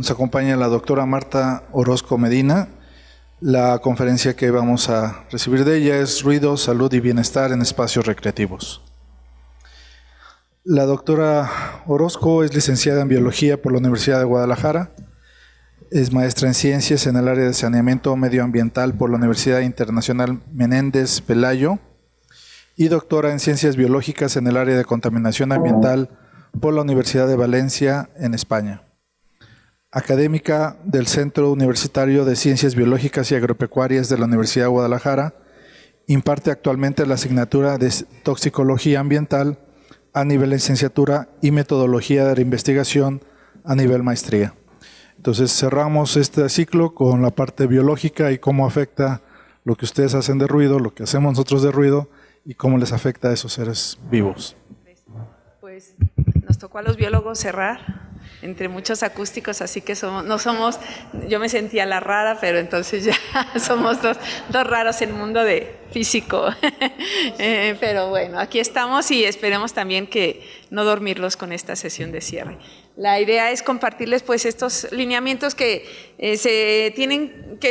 Nos acompaña la doctora Marta Orozco Medina. La conferencia que vamos a recibir de ella es Ruido, Salud y Bienestar en Espacios Recreativos. La doctora Orozco es licenciada en Biología por la Universidad de Guadalajara. Es maestra en Ciencias en el área de Saneamiento Medioambiental por la Universidad Internacional Menéndez Pelayo y doctora en Ciencias Biológicas en el área de Contaminación Ambiental por la Universidad de Valencia, en España. Académica del Centro Universitario de Ciencias Biológicas y Agropecuarias de la Universidad de Guadalajara, imparte actualmente la asignatura de Toxicología Ambiental a nivel licenciatura y Metodología de la Investigación a nivel maestría. Entonces cerramos este ciclo con la parte biológica y cómo afecta lo que ustedes hacen de ruido, lo que hacemos nosotros de ruido y cómo les afecta a esos seres vivos. Pues nos tocó a los biólogos cerrar entre muchos acústicos, así que yo me sentía la rara, pero entonces ya somos dos raros en el mundo de físico. Pero bueno, aquí estamos y esperemos también que no dormirlos con esta sesión de cierre. La idea es compartirles pues estos lineamientos que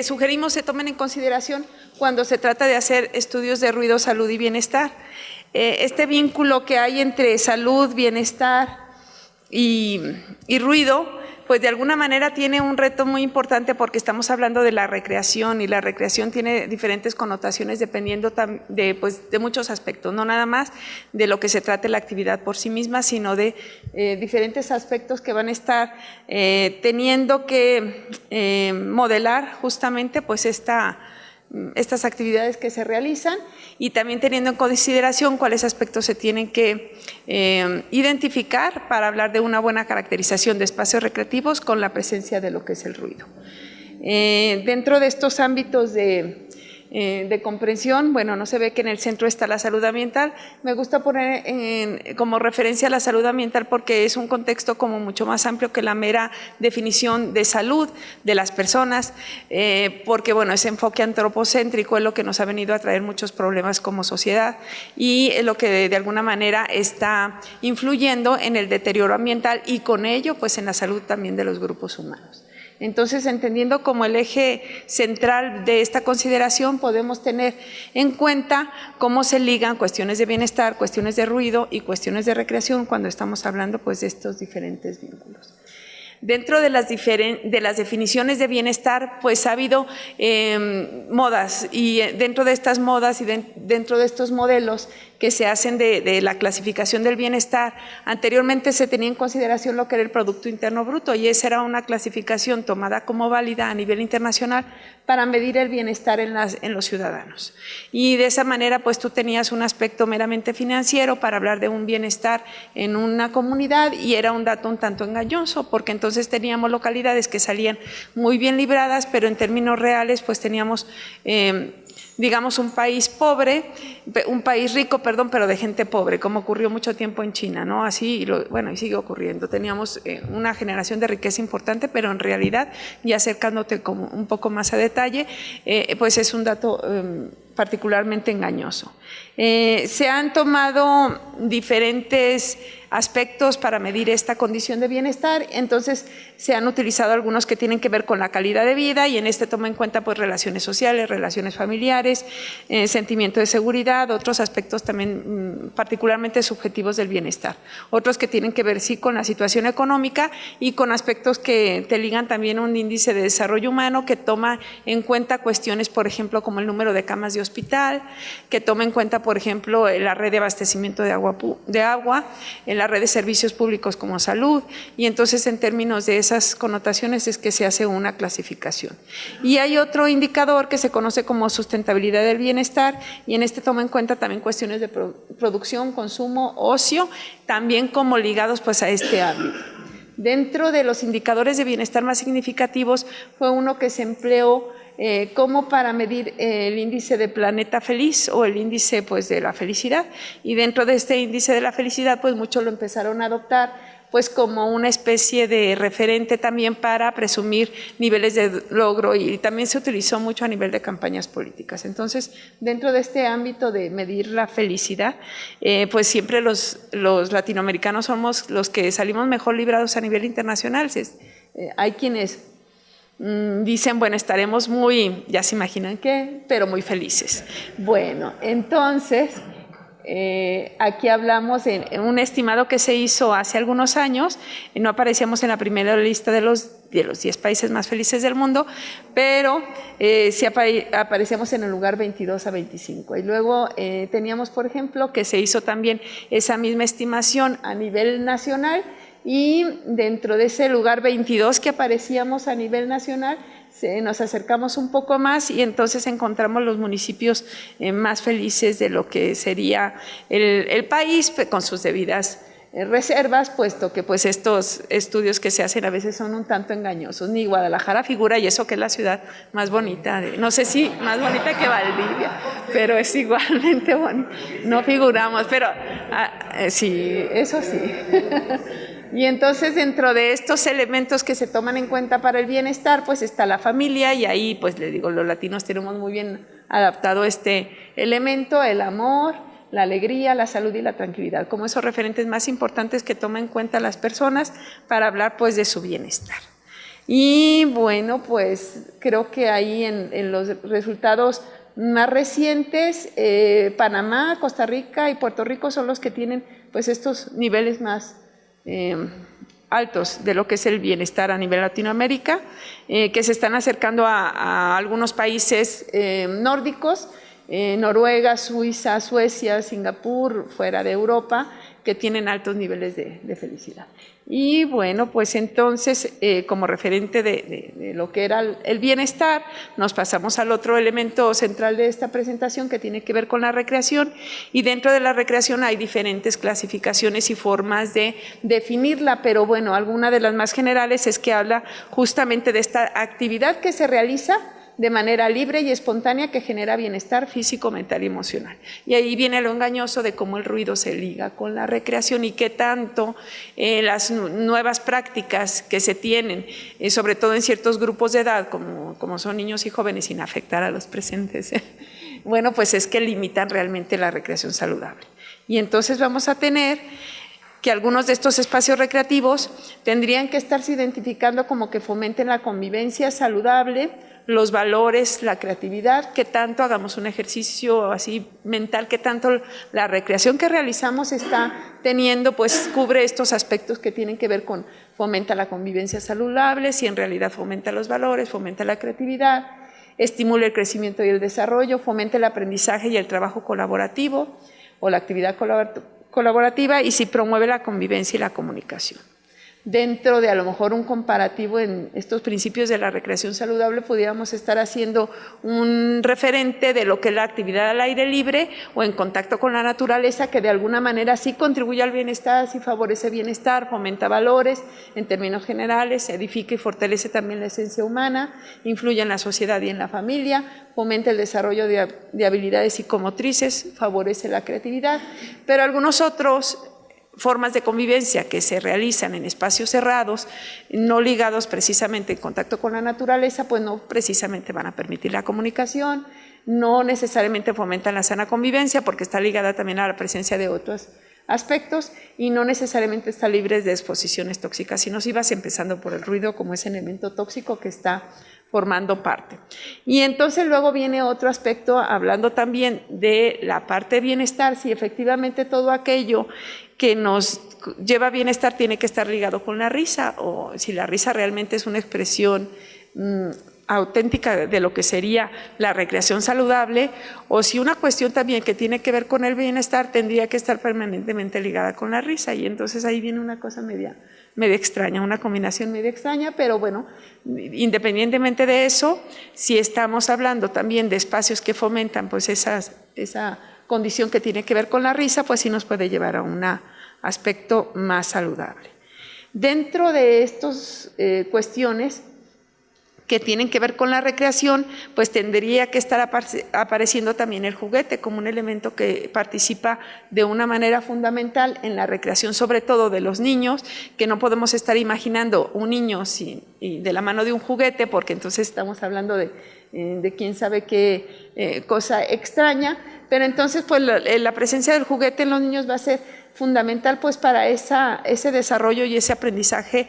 sugerimos se tomen en consideración cuando se trata de hacer estudios de ruido, salud y bienestar. Este vínculo que hay entre salud, bienestar y ruido, pues de alguna manera tiene un reto muy importante porque estamos hablando de la recreación y la recreación tiene diferentes connotaciones dependiendo de muchos aspectos, no nada más de lo que se trate la actividad por sí misma, sino de diferentes aspectos que van a estar teniendo que modelar justamente pues estas actividades que se realizan y también teniendo en consideración cuáles aspectos se tienen que identificar para hablar de una buena caracterización de espacios recreativos con la presencia de lo que es el ruido. Dentro de estos ámbitos de comprensión, bueno, no se ve que en el centro está la salud ambiental. Me gusta poner como referencia la salud ambiental porque es un contexto como mucho más amplio que la mera definición de salud de las personas, porque bueno, ese enfoque antropocéntrico es lo que nos ha venido a traer muchos problemas como sociedad y es lo que de alguna manera está influyendo en el deterioro ambiental y con ello pues en la salud también de los grupos humanos. Entonces, entendiendo como el eje central de esta consideración, podemos tener en cuenta cómo se ligan cuestiones de bienestar, cuestiones de ruido y cuestiones de recreación cuando estamos hablando pues, de estos diferentes vínculos. Dentro de las definiciones de bienestar, pues ha habido modas y dentro de estas modas y dentro de estos modelos que se hacen de la clasificación del bienestar, anteriormente se tenía en consideración lo que era el Producto Interno Bruto y esa era una clasificación tomada como válida a nivel internacional para medir el bienestar en los ciudadanos. Y de esa manera pues tú tenías un aspecto meramente financiero para hablar de un bienestar en una comunidad y era un dato un tanto engañoso porque entonces teníamos localidades que salían muy bien libradas, pero en términos reales pues teníamos digamos un país rico, pero de gente pobre, como ocurrió mucho tiempo en China, ¿no? Así, y sigue ocurriendo. Teníamos una generación de riqueza importante, pero en realidad, ya acercándote como un poco más a detalle, pues es un dato particularmente engañoso. Se han tomado diferentes aspectos para medir esta condición de bienestar, entonces se han utilizado algunos que tienen que ver con la calidad de vida y en este toma en cuenta pues relaciones sociales, relaciones familiares, sentimiento de seguridad, otros aspectos también particularmente subjetivos del bienestar, otros que tienen que ver sí con la situación económica y con aspectos que te ligan también a un índice de desarrollo humano que toma en cuenta cuestiones por ejemplo como el número de camas de hospital, que toma en cuenta por ejemplo la red de abastecimiento de agua, en la red de servicios públicos como salud y entonces en términos de esas connotaciones es que se hace una clasificación. Y hay otro indicador que se conoce como sustentabilidad del bienestar y en este toma en cuenta también cuestiones de producción, consumo, ocio, también como ligados pues a este ámbito. Dentro de los indicadores de bienestar más significativos fue uno que se empleó como para medir el índice de planeta feliz o el índice pues, de la felicidad. Y dentro de este índice de la felicidad, pues muchos lo empezaron a adoptar pues como una especie de referente también para presumir niveles de logro y también se utilizó mucho a nivel de campañas políticas. Entonces, dentro de este ámbito de medir la felicidad, pues siempre los latinoamericanos somos los que salimos mejor librados a nivel internacional. Hay quienes dicen, bueno, estaremos muy, ya se imaginan qué, pero muy felices. Bueno, entonces, aquí hablamos de un estimado que se hizo hace algunos años, no aparecíamos en la primera lista de los 10 países más felices del mundo, pero sí aparecíamos en el lugar 22 a 25. Y luego teníamos, por ejemplo, que se hizo también esa misma estimación a nivel nacional, y dentro de ese lugar 22 que aparecíamos a nivel nacional, nos acercamos un poco más y entonces encontramos los municipios más felices de lo que sería el país, con sus debidas reservas, puesto que pues estos estudios que se hacen a veces son un tanto engañosos. Ni Guadalajara figura, y eso que es la ciudad más bonita, no sé si más bonita que Valdivia, pero es igualmente bonita. No figuramos, pero sí, eso sí. Y entonces dentro de estos elementos que se toman en cuenta para el bienestar, pues está la familia, y ahí pues les digo, los latinos tenemos muy bien adaptado este elemento, el amor, la alegría, la salud y la tranquilidad, como esos referentes más importantes que toman en cuenta las personas para hablar pues de su bienestar. Y bueno, pues creo que ahí en los resultados más recientes, Panamá, Costa Rica y Puerto Rico son los que tienen pues estos niveles más altos de lo que es el bienestar a nivel Latinoamérica, que se están acercando a algunos países nórdicos, Noruega, Suiza, Suecia, Singapur, fuera de Europa, que tienen altos niveles de felicidad. Y bueno, pues entonces, como referente de lo que era el bienestar, nos pasamos al otro elemento central de esta presentación, que tiene que ver con la recreación, y dentro de la recreación hay diferentes clasificaciones y formas de definirla, pero bueno, alguna de las más generales es que habla justamente de esta actividad que se realiza de manera libre y espontánea, que genera bienestar físico, mental y emocional. Y ahí viene lo engañoso de cómo el ruido se liga con la recreación y qué tanto las nuevas prácticas que se tienen, sobre todo en ciertos grupos de edad, como son niños y jóvenes, sin afectar a los presentes, bueno, pues es que limitan realmente la recreación saludable. Y entonces vamos a tener que algunos de estos espacios recreativos tendrían que estarse identificando como que fomenten la convivencia saludable, los valores, la creatividad, que tanto hagamos un ejercicio así mental, que tanto la recreación que realizamos está teniendo, pues cubre estos aspectos que tienen que ver con fomenta la convivencia saludable, si en realidad fomenta los valores, fomenta la creatividad, estimula el crecimiento y el desarrollo, fomenta el aprendizaje y el trabajo colaborativo o la actividad colaborativa, y si promueve la convivencia y la comunicación. Dentro de a lo mejor un comparativo en estos principios de la recreación saludable, pudiéramos estar haciendo un referente de lo que es la actividad al aire libre o en contacto con la naturaleza, que de alguna manera sí contribuye al bienestar, sí favorece bienestar, fomenta valores en términos generales, edifica y fortalece también la esencia humana, influye en la sociedad y en la familia, fomenta el desarrollo de habilidades psicomotrices, favorece la creatividad, pero algunos otros formas de convivencia que se realizan en espacios cerrados, no ligados precisamente en contacto con la naturaleza, pues no precisamente van a permitir la comunicación, no necesariamente fomentan la sana convivencia, porque está ligada también a la presencia de otros aspectos, y no necesariamente está libre de exposiciones tóxicas y nocivas, empezando por el ruido como ese elemento tóxico que está formando parte. Y entonces luego viene otro aspecto, hablando también de la parte de bienestar, si efectivamente todo aquello que nos lleva a bienestar tiene que estar ligado con la risa, o si la risa realmente es una expresión auténtica de lo que sería la recreación saludable, o si una cuestión también que tiene que ver con el bienestar tendría que estar permanentemente ligada con la risa, y entonces ahí viene una cosa media extraña, una combinación media extraña, pero bueno, independientemente de eso, si estamos hablando también de espacios que fomentan pues esa condición que tiene que ver con la risa, pues sí nos puede llevar a un aspecto más saludable. Dentro de estas cuestiones que tienen que ver con la recreación, pues tendría que estar apareciendo también el juguete como un elemento que participa de una manera fundamental en la recreación, sobre todo de los niños, que no podemos estar imaginando un niño de la mano de un juguete, porque entonces estamos hablando de quién sabe qué cosa extraña, pero entonces pues la presencia del juguete en los niños va a ser fundamental pues para ese desarrollo y ese aprendizaje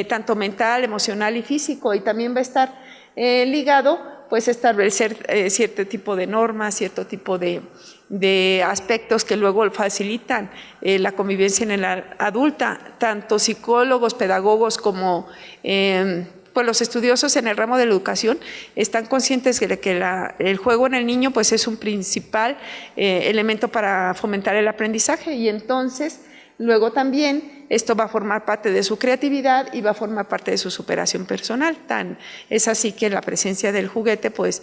tanto mental, emocional y físico, y también va a estar ligado pues establecer cierto tipo de normas, cierto tipo de aspectos que luego facilitan la convivencia en la adulta. Tanto psicólogos, pedagogos como pues los estudiosos en el ramo de la educación están conscientes de que el juego en el niño pues es un principal elemento para fomentar el aprendizaje, y entonces luego también esto va a formar parte de su creatividad y va a formar parte de su superación personal. Es así que la presencia del juguete pues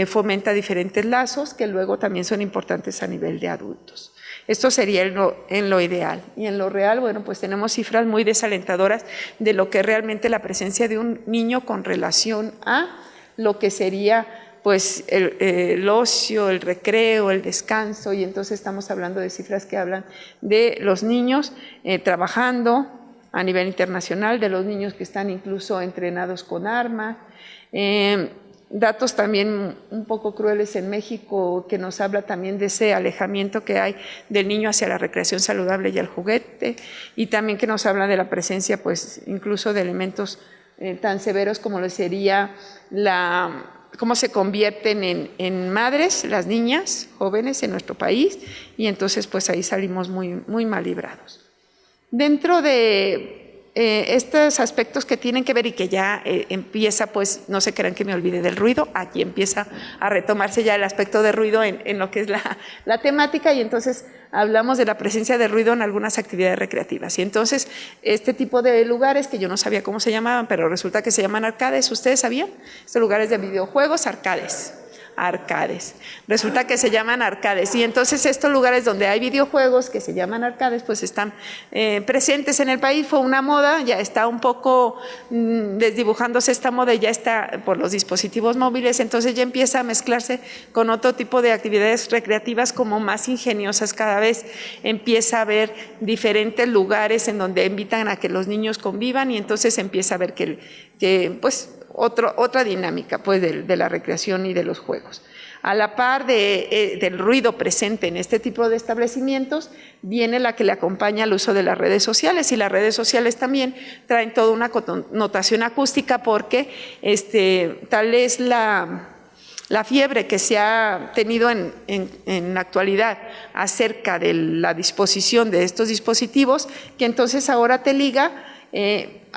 fomenta diferentes lazos que luego también son importantes a nivel de adultos. Esto sería en lo ideal. Y en lo real, bueno, pues tenemos cifras muy desalentadoras de lo que es realmente la presencia de un niño con relación a lo que sería pues el ocio, el recreo, el descanso, y entonces estamos hablando de cifras que hablan de los niños trabajando a nivel internacional, de los niños que están incluso entrenados con armas, datos también un poco crueles en México que nos habla también de ese alejamiento que hay del niño hacia la recreación saludable y el juguete, y también que nos habla de la presencia pues incluso de elementos tan severos como lo sería cómo se convierten en madres las niñas jóvenes en nuestro país, y entonces pues ahí salimos muy mal librados. Dentro de estos aspectos que tienen que ver y que ya empieza, pues no se crean que me olvide del ruido, aquí empieza a retomarse ya el aspecto de ruido en lo que es la temática, y entonces hablamos de la presencia de ruido en algunas actividades recreativas. Y entonces este tipo de lugares que yo no sabía cómo se llamaban, pero resulta que se llaman arcades. ¿Ustedes sabían? Estos lugares de videojuegos, arcades. Resulta que se llaman arcades, y entonces estos lugares donde hay videojuegos que se llaman arcades pues están presentes en el país. Fue una moda, ya está un poco desdibujándose esta moda, y ya está por los dispositivos móviles, entonces ya empieza a mezclarse con otro tipo de actividades recreativas como más ingeniosas. Cada vez empieza a haber diferentes lugares en donde invitan a que los niños convivan, y entonces empieza a ver que pues otra dinámica pues de la recreación y de los juegos. A la par del ruido presente en este tipo de establecimientos viene la que le acompaña al uso de las redes sociales, y las redes sociales también traen toda una connotación acústica, porque tal es la fiebre que se ha tenido en la actualidad acerca de la disposición de estos dispositivos, que entonces ahora te liga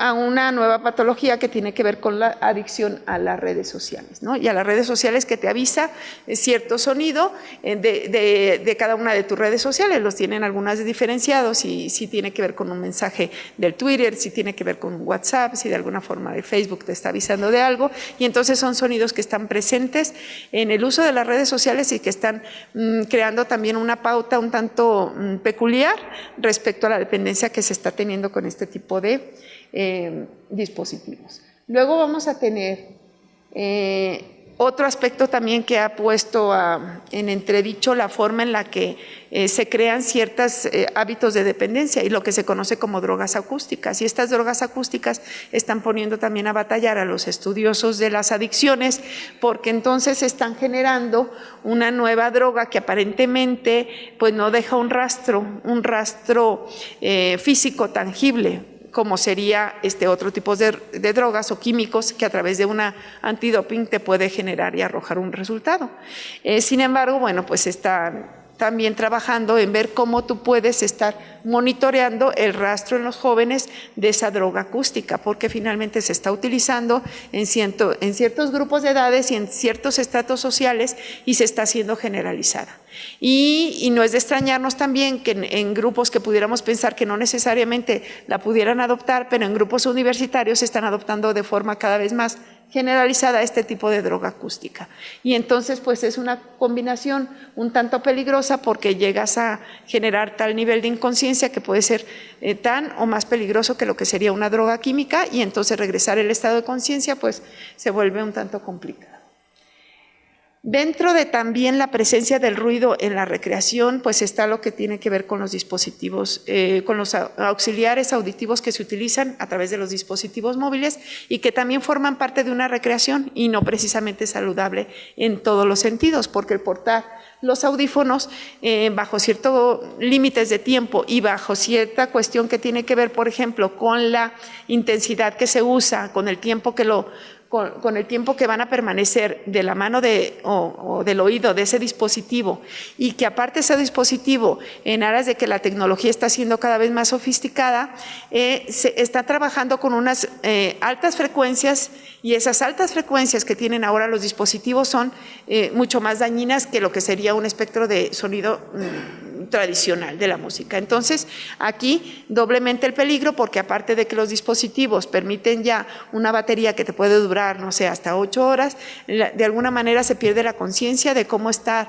a una nueva patología que tiene que ver con la adicción a las redes sociales, ¿no? Y a las redes sociales que te avisa cierto sonido de cada una de tus redes sociales. Los tienen algunas diferenciados, y si tiene que ver con un mensaje del Twitter, si tiene que ver con WhatsApp, si de alguna forma de Facebook te está avisando de algo, y entonces son sonidos que están presentes en el uso de las redes sociales y que están creando también una pauta un tanto peculiar respecto a la dependencia que se está teniendo con este tipo de dispositivos. Luego vamos a tener otro aspecto también que ha puesto en entredicho la forma en la que se crean ciertos hábitos de dependencia y lo que se conoce como drogas acústicas. Y estas drogas acústicas están poniendo también a batallar a los estudiosos de las adicciones, porque entonces están generando una nueva droga que aparentemente pues no deja un rastro físico tangible, como sería otro tipo de drogas o químicos que a través de una antidoping te puede generar y arrojar un resultado. Sin embargo, bueno, pues está también trabajando en ver cómo tú puedes estar monitoreando el rastro en los jóvenes de esa droga acústica, porque finalmente se está utilizando en ciertos grupos de edades y en ciertos estratos sociales, y se está haciendo generalizada. Y no es de extrañarnos también que en grupos que pudiéramos pensar que no necesariamente la pudieran adoptar, pero en grupos universitarios se están adoptando de forma cada vez más generalizada este tipo de droga acústica. Y entonces pues es una combinación un tanto peligrosa, porque llegas a generar tal nivel de inconsciencia que puede ser tan o más peligroso que lo que sería una droga química, y entonces regresar el estado de conciencia pues se vuelve un tanto complicado. Dentro de también la presencia del ruido en la recreación, pues está lo que tiene que ver con los dispositivos, con los auxiliares auditivos que se utilizan a través de los dispositivos móviles y que también forman parte de una recreación y no precisamente saludable en todos los sentidos, porque el portar los audífonos bajo ciertos límites de tiempo y bajo cierta cuestión que tiene que ver, por ejemplo, con la intensidad que se usa, con el tiempo que con el tiempo que van a permanecer de la mano o del oído de ese dispositivo, y que aparte ese dispositivo, en aras de que la tecnología está siendo cada vez más sofisticada, se está trabajando con unas altas frecuencias, y esas altas frecuencias que tienen ahora los dispositivos son mucho más dañinas que lo que sería un espectro de sonido tradicional de la música. Entonces, aquí doblemente el peligro, porque aparte de que los dispositivos permiten ya una batería que te puede durar, no sé, hasta 8 horas, de alguna manera se pierde la conciencia de cómo estar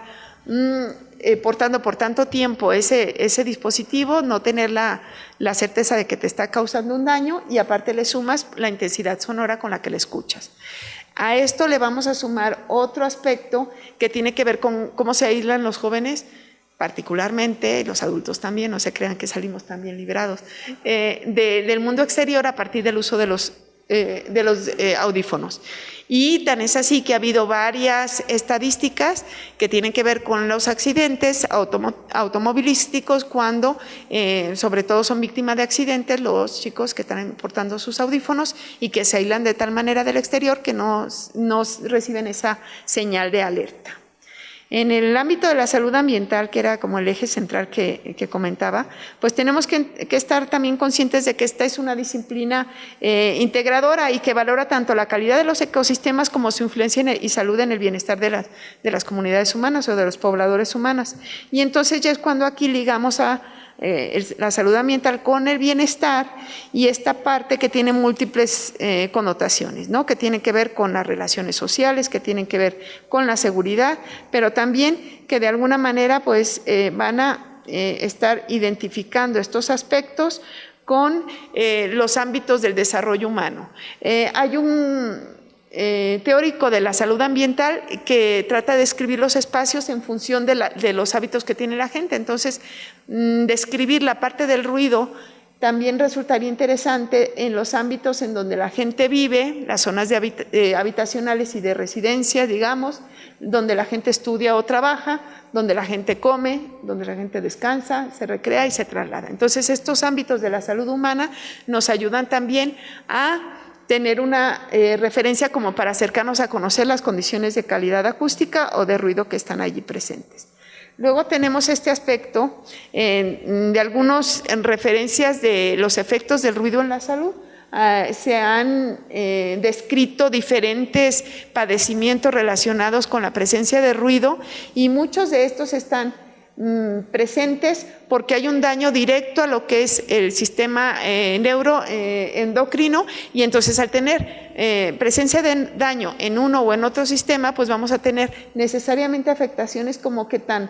portando por tanto tiempo ese dispositivo, no tener la certeza de que te está causando un daño, y aparte le sumas la intensidad sonora con la que le escuchas. A esto le vamos a sumar otro aspecto que tiene que ver con cómo se aíslan los jóvenes, particularmente los adultos también, no se crean que salimos también librados, del mundo exterior a partir del uso de los audífonos. Y tan es así que ha habido varias estadísticas que tienen que ver con los accidentes automovilísticos cuando sobre todo son víctimas de accidentes los chicos que están portando sus audífonos y que se aíslan de tal manera del exterior que no reciben esa señal de alerta. En el ámbito de la salud ambiental, que era como el eje central que comentaba, pues tenemos que estar también conscientes de que esta es una disciplina integradora y que valora tanto la calidad de los ecosistemas como su influencia y salud en el bienestar de las comunidades humanas o de los pobladores humanos. Y entonces ya es cuando aquí ligamos a la salud ambiental con el bienestar, y esta parte que tiene múltiples connotaciones, ¿no? Que tienen que ver con las relaciones sociales, que tienen que ver con la seguridad, pero también que de alguna manera pues van a estar identificando estos aspectos con los ámbitos del desarrollo humano. Hay un teórico de la salud ambiental que trata de describir los espacios en función de los hábitos que tiene la gente. Entonces, describir la parte del ruido también resultaría interesante en los ámbitos en donde la gente vive, las zonas habitacionales y de residencia, digamos, donde la gente estudia o trabaja, donde la gente come, donde la gente descansa, se recrea y se traslada. Entonces, estos ámbitos de la salud humana nos ayudan también a tener una referencia como para acercarnos a conocer las condiciones de calidad acústica o de ruido que están allí presentes. Luego tenemos este aspecto de algunas referencias de los efectos del ruido en la salud. Se han descrito diferentes padecimientos relacionados con la presencia de ruido, y muchos de estos están presentes porque hay un daño directo a lo que es el sistema neuroendocrino, y entonces al tener presencia de daño en uno o en otro sistema, pues vamos a tener necesariamente afectaciones como que tan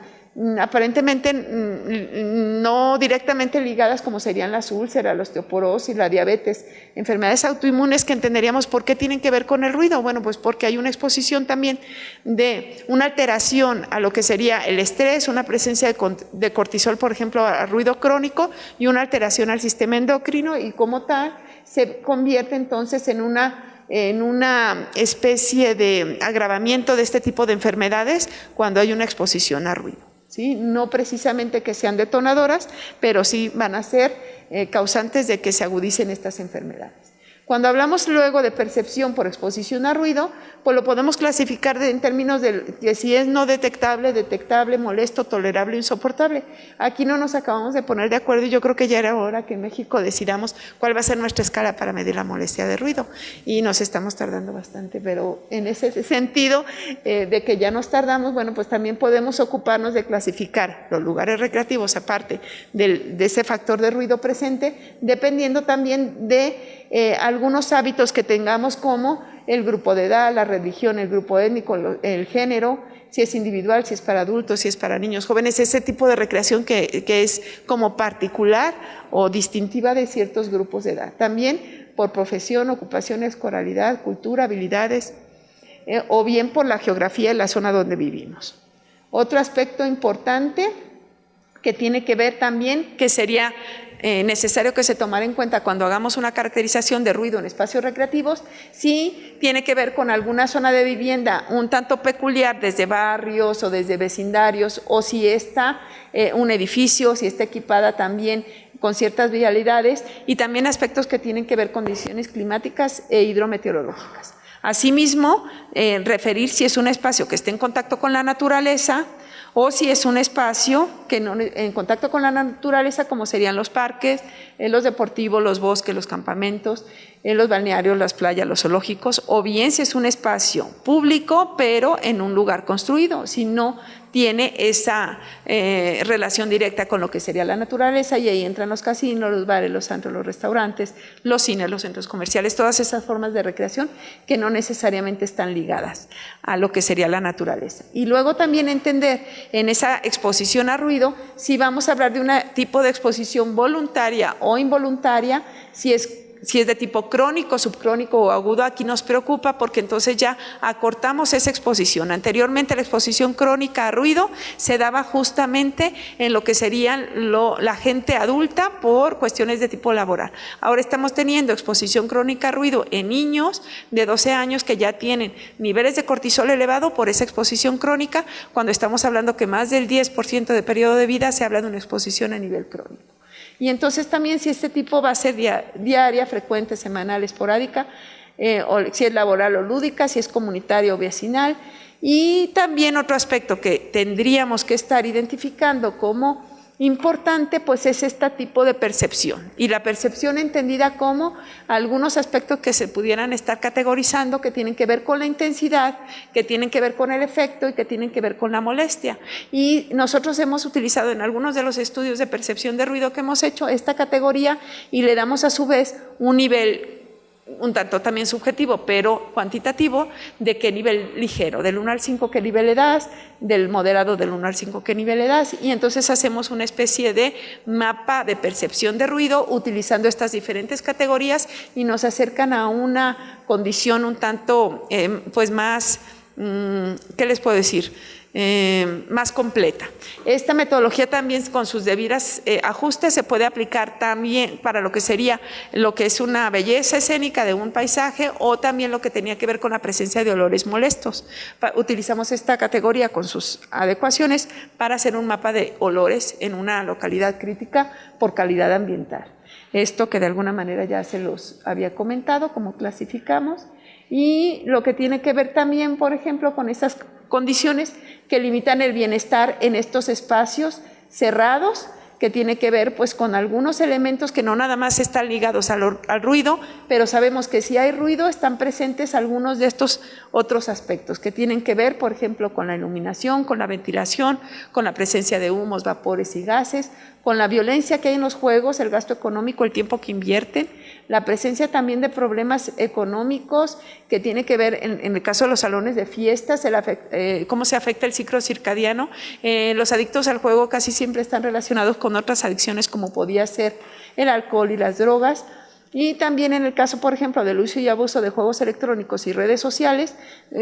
aparentemente no directamente ligadas como serían las úlceras, la osteoporosis, la diabetes, enfermedades autoinmunes que entenderíamos por qué tienen que ver con el ruido. Bueno, pues porque hay una exposición también de una alteración a lo que sería el estrés, una presencia de cortisol, por ejemplo, a ruido crónico, y una alteración al sistema endocrino, y como tal se convierte entonces en una especie de agravamiento de este tipo de enfermedades cuando hay una exposición a ruido. ¿Sí? No precisamente que sean detonadoras, pero sí van a ser causantes de que se agudicen estas enfermedades. Cuando hablamos luego de percepción por exposición a ruido, pues lo podemos clasificar en términos de si es no detectable, detectable, molesto, tolerable, insoportable. Aquí no nos acabamos de poner de acuerdo, y yo creo que ya era hora que en México decidamos cuál va a ser nuestra escala para medir la molestia de ruido, y nos estamos tardando bastante, pero en ese sentido de que ya nos tardamos, bueno, pues también podemos ocuparnos de clasificar los lugares recreativos, aparte de ese factor de ruido presente, dependiendo también de algunos hábitos que tengamos, como el grupo de edad, la religión, el grupo étnico, el género, si es individual, si es para adultos, si es para niños jóvenes, ese tipo de recreación que es como particular o distintiva de ciertos grupos de edad. También por profesión, ocupación, escolaridad, cultura, habilidades, o bien por la geografía de la zona donde vivimos. Otro aspecto importante que tiene que ver también, que sería necesario que se tomara en cuenta cuando hagamos una caracterización de ruido en espacios recreativos, sí tiene que ver con alguna zona de vivienda un tanto peculiar desde barrios o desde vecindarios, o si está un edificio, si está equipada también con ciertas vialidades, y también aspectos que tienen que ver con condiciones climáticas e hidrometeorológicas. Asimismo, referir si es un espacio que esté en contacto con la naturaleza, o si es un espacio que no, en contacto con la naturaleza, como serían los parques, los deportivos, los bosques, los campamentos, los balnearios, las playas, los zoológicos, o bien si es un espacio público, pero en un lugar construido, si no tiene esa relación directa con lo que sería la naturaleza, y ahí entran los casinos, los bares, los antros, los restaurantes, los cines, los centros comerciales, todas esas formas de recreación que no necesariamente están ligadas a lo que sería la naturaleza. Y luego también entender en esa exposición a ruido si vamos a hablar de un tipo de exposición voluntaria o involuntaria, si es de tipo crónico, subcrónico o agudo. Aquí nos preocupa porque entonces ya acortamos esa exposición. Anteriormente la exposición crónica a ruido se daba justamente en lo que sería la gente adulta por cuestiones de tipo laboral. Ahora estamos teniendo exposición crónica a ruido en niños de 12 años que ya tienen niveles de cortisol elevado por esa exposición crónica, cuando estamos hablando que más del 10% de periodo de vida se habla de una exposición a nivel crónico. Y entonces también si este tipo va a ser diaria, frecuente, semanal, esporádica, o si es laboral o lúdica, si es comunitaria o vecinal. Y también otro aspecto que tendríamos que estar identificando como importante, pues es este tipo de percepción, y la percepción entendida como algunos aspectos que se pudieran estar categorizando, que tienen que ver con la intensidad, que tienen que ver con el efecto y que tienen que ver con la molestia. Y nosotros hemos utilizado en algunos de los estudios de percepción de ruido que hemos hecho esta categoría, y le damos a su vez un nivel un tanto también subjetivo, pero cuantitativo, de qué nivel ligero, del 1 al 5 qué nivel le das, del moderado del 1 al 5 qué nivel le das, y entonces hacemos una especie de mapa de percepción de ruido utilizando estas diferentes categorías, y nos acercan a una condición un tanto pues más, ¿qué les puedo decir?, más completa. Esta metodología también con sus debidas ajustes se puede aplicar también para lo que sería lo que es una belleza escénica de un paisaje, o también lo que tenía que ver con la presencia de olores molestos. Utilizamos esta categoría con sus adecuaciones para hacer un mapa de olores en una localidad crítica por calidad ambiental. Esto que de alguna manera ya se los había comentado, cómo clasificamos, y lo que tiene que ver también, por ejemplo, con esas condiciones que limitan el bienestar en estos espacios cerrados, que tiene que ver pues con algunos elementos que no nada más están ligados al ruido, pero sabemos que si hay ruido están presentes algunos de estos otros aspectos que tienen que ver, por ejemplo, con la iluminación, con la ventilación, con la presencia de humos, vapores y gases, con la violencia que hay en los juegos, el gasto económico, el tiempo que invierten, la presencia también de problemas económicos que tiene que ver, en el caso de los salones de fiestas, cómo se afecta el ciclo circadiano. Los adictos al juego casi siempre están relacionados con otras adicciones como podía ser el alcohol y las drogas. Y también en el caso, por ejemplo, del uso y abuso de juegos electrónicos y redes sociales,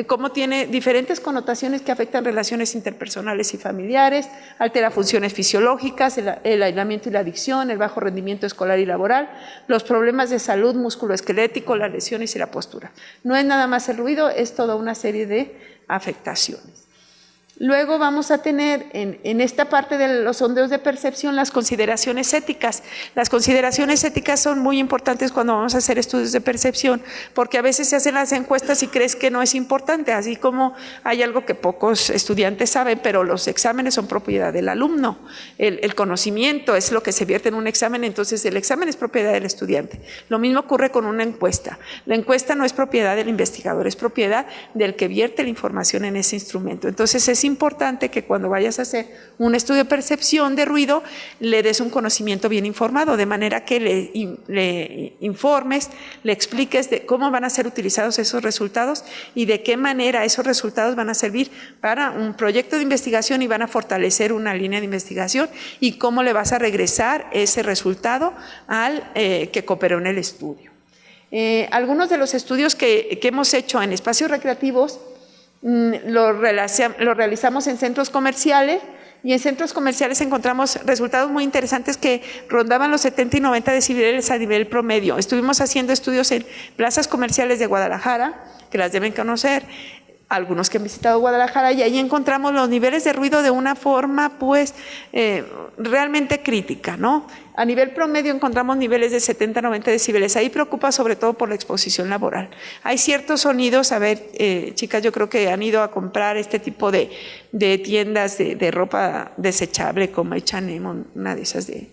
cómo tiene diferentes connotaciones que afectan relaciones interpersonales y familiares, altera funciones fisiológicas, el aislamiento y la adicción, el bajo rendimiento escolar y laboral, los problemas de salud musculoesquelético, las lesiones y la postura. No es nada más el ruido, es toda una serie de afectaciones. Luego vamos a tener en esta parte de los sondeos de percepción las consideraciones éticas. Las consideraciones éticas son muy importantes cuando vamos a hacer estudios de percepción, porque a veces se hacen las encuestas y crees que no es importante, así como hay algo que pocos estudiantes saben, pero los exámenes son propiedad del alumno. El conocimiento es lo que se vierte en un examen, entonces el examen es propiedad del estudiante. Lo mismo ocurre con una encuesta. La encuesta no es propiedad del investigador, es propiedad del que vierte la información en ese instrumento. Entonces es importante que cuando vayas a hacer un estudio de percepción de ruido le des un conocimiento bien informado, de manera que le informes, le expliques de cómo van a ser utilizados esos resultados y de qué manera esos resultados van a servir para un proyecto de investigación y van a fortalecer una línea de investigación, y cómo le vas a regresar ese resultado al que cooperó en el estudio. Algunos de los estudios que hemos hecho en espacios recreativos lo realizamos en centros comerciales, y en centros comerciales encontramos resultados muy interesantes que rondaban los 70 y 90 decibeles a nivel promedio. Estuvimos haciendo estudios en plazas comerciales de Guadalajara, que las deben conocer, algunos que han visitado Guadalajara, y ahí encontramos los niveles de ruido de una forma pues realmente crítica, ¿no? A nivel promedio encontramos niveles de 70 a 90 decibeles. Ahí preocupa sobre todo por la exposición laboral. Hay ciertos sonidos, a ver, chicas, yo creo que han ido a comprar este tipo de tiendas de ropa desechable como H&M, una de esas de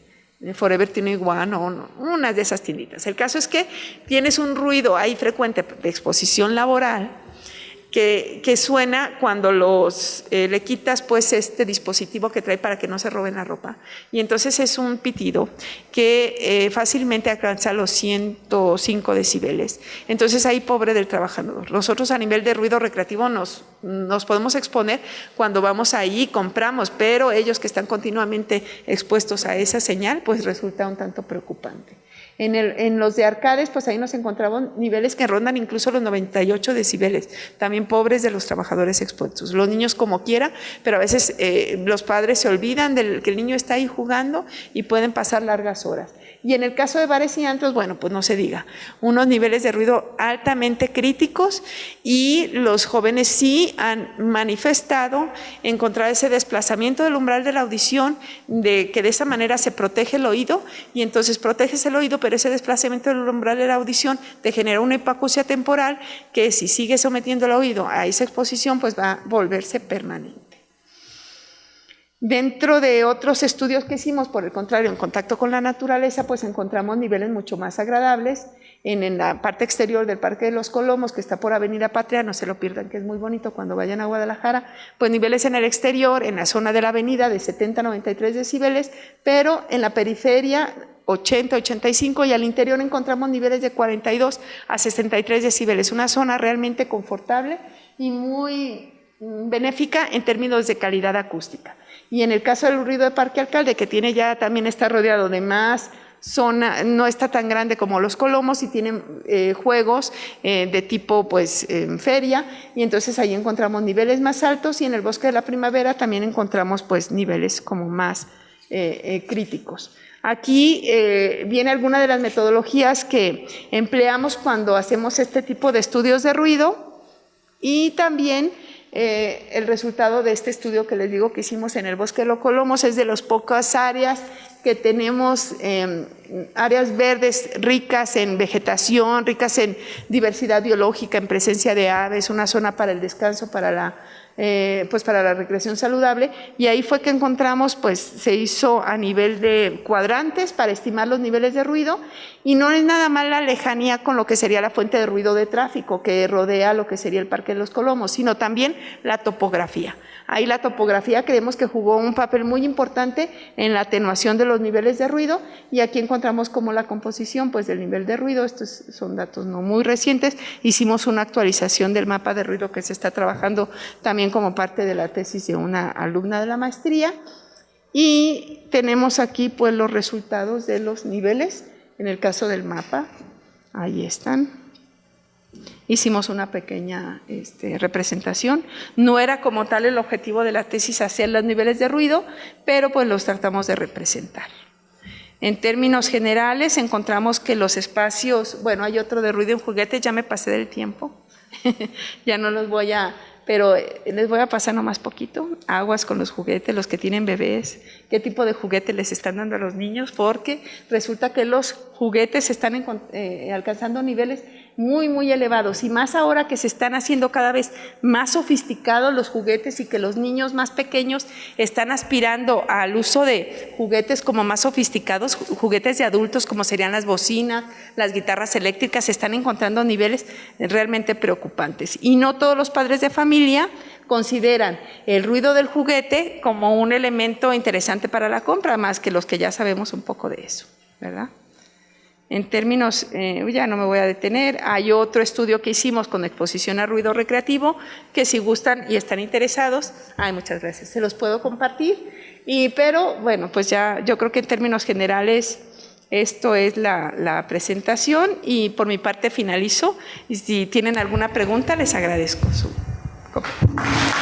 Forever 21 o una de esas tienditas. El caso es que tienes un ruido ahí frecuente de exposición laboral que suena cuando le quitas pues este dispositivo que trae para que no se roben la ropa. Y entonces es un pitido que fácilmente alcanza los 105 decibeles. Entonces ahí pobre del trabajador. Nosotros a nivel de ruido recreativo nos podemos exponer cuando vamos ahí y compramos, pero ellos que están continuamente expuestos a esa señal, pues resulta un tanto preocupante. En los de arcades, pues ahí nos encontramos niveles que rondan incluso los 98 decibeles, también pobres de los trabajadores expuestos. Los niños como quiera, pero a veces los padres se olvidan de que el niño está ahí jugando y pueden pasar largas horas. Y en el caso de bares y antros, bueno, pues no se diga, unos niveles de ruido altamente críticos, y los jóvenes sí han manifestado encontrar ese desplazamiento del umbral de la audición, de que de esa manera se protege el oído, y entonces proteges el oído, pero ese desplazamiento del umbral de la audición te genera una hipoacusia temporal que si sigue sometiendo el oído a esa exposición, pues va a volverse permanente. Dentro de otros estudios que hicimos, por el contrario, en contacto con la naturaleza, pues encontramos niveles mucho más agradables en la parte exterior del Parque de los Colomos, que está por Avenida Patria, no se lo pierdan, que es muy bonito cuando vayan a Guadalajara, pues niveles en el exterior, en la zona de la avenida de 70 a 93 decibeles, pero en la periferia 80, 85, y al interior encontramos niveles de 42 a 63 decibeles, una zona realmente confortable y muy benéfica en términos de calidad acústica. Y en el caso del ruido de Parque Alcalde, que tiene ya también está rodeado de más zona, no está tan grande como los Colomos, y tienen juegos de tipo pues feria, y entonces ahí encontramos niveles más altos, y en el Bosque de la Primavera también encontramos pues niveles como más críticos. Aquí viene alguna de las metodologías que empleamos cuando hacemos este tipo de estudios de ruido, y también el resultado de este estudio que les digo que hicimos en el Bosque de los Colomos es de las pocas áreas que tenemos, áreas verdes ricas en vegetación, ricas en diversidad biológica, en presencia de aves, una zona para el descanso, para la recreación saludable, y ahí fue que encontramos, pues se hizo a nivel de cuadrantes para estimar los niveles de ruido, y no es nada más la lejanía con lo que sería la fuente de ruido de tráfico que rodea lo que sería el Parque de los Colomos, sino también la topografía. Ahí la topografía creemos que jugó un papel muy importante en la atenuación de los niveles de ruido, y aquí encontramos como la composición pues del nivel de ruido. Estos son datos no muy recientes, hicimos una actualización del mapa de ruido que se está trabajando también como parte de la tesis de una alumna de la maestría, y tenemos aquí pues los resultados de los niveles. En el caso del mapa, ahí están. Hicimos una pequeña representación. No era como tal el objetivo de la tesis hacer los niveles de ruido, pero pues los tratamos de representar. En términos generales encontramos que los espacios, bueno, hay otro de ruido en juguetes, ya me pasé del tiempo, ya no los voy a, pero les voy a pasar nomás poquito. Aguas con los juguetes, los que tienen bebés, qué tipo de juguete les están dando a los niños, porque resulta que los juguetes están alcanzando niveles muy, muy elevados, y más ahora que se están haciendo cada vez más sofisticados los juguetes, y que los niños más pequeños están aspirando al uso de juguetes como más sofisticados, juguetes de adultos como serían las bocinas, las guitarras eléctricas, se están encontrando niveles realmente preocupantes. Y no todos los padres de familia consideran el ruido del juguete como un elemento interesante para la compra, más que los que ya sabemos un poco de eso, ¿verdad? En términos, ya no me voy a detener, hay otro estudio que hicimos con exposición a ruido recreativo, que si gustan y están interesados, muchas gracias, se los puedo compartir, pero bueno, pues ya yo creo que en términos generales esto es la presentación, y por mi parte finalizo, y si tienen alguna pregunta les agradezco su copia.